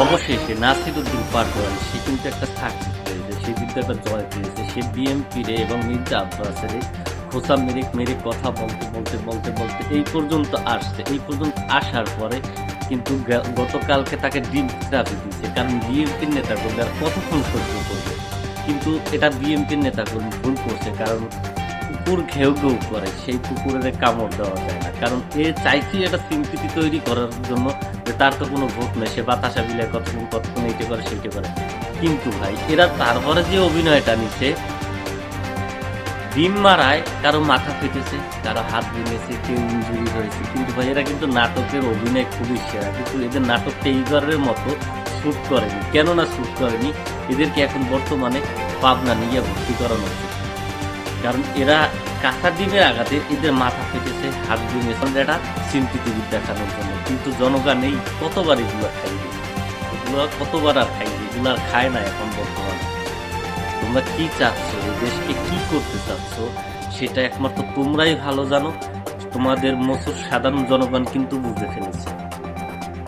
অবশেষে নাসিরউদ্দিন পাটোয়ারি সে কিন্তু একটা সাকসেস পেয়েছে, সে কিন্তু একটা জয় পেয়েছে। সে বিএনপির এবং মির্জা আব্বাসের খোঁচা মেরে মেরে কথা বলতে বলতে বলতে বলতে এই পর্যন্ত আসছে। এই পর্যন্ত আসার পরে কিন্তু গতকালকে তাকে ডিম চাপি দিচ্ছে, কারণ বিএনপির নেতাকর্মী আর কতক্ষণ সহ্য করবে। কিন্তু এটা বিএনপির নেতাকর্মী ভুল করছে, কারণ কুকুর ঘেউ ঘেউ করে, সেই কুকুরের কামড় দেওয়া যায় না। কারণ এ চাইছি এটা সিম্পিতি তৈরি করার জন্য যে তার তো কোনো ভোট নেই, সে বাতাসা বিলে কতক্ষণ কতক্ষণ এইটা করে সেইটা করে। কিন্তু ভাই এরা তারপরে যে অভিনয়টা নিচ্ছে, ডিম মারায় কারো মাথা ফেটেছে, কারো হাত ভেঙেছে, কেউ ইঞ্জুরি হয়েছে, কিন্তু ভাই এরা কিন্তু নাটকের অভিনয় খুবই সেরা। কিন্তু এদের নাটক এইবারের মতো শ্যুট করেনি। কেননা শ্যুট করেনি, এদেরকে এখন বর্তমানে পাবনা নিয়ে ভর্তি করানো উচিত। কারণ এরা কাঁচা ডিমের আঘাতে এদের মাথা ফেটেছে, হাত ভেঙেছে, এটা সিম্পিতিবিদ দেখানোর জন্য। কিন্তু জনগণ এই কতবার এগুলো খাইবে, এগুলো কতবার আর খাইবে, এগুলো আর খায় না এখন বর্তমানে। তোমরা কি চাচ্ছ, এই দেশকে কি করতে চাচ্ছ, সেটা একমাত্র তোমরাই ভালো জানো। তোমাদের মতো সাধারণ জনগণ কিন্তু বুঝে ফেলেছে।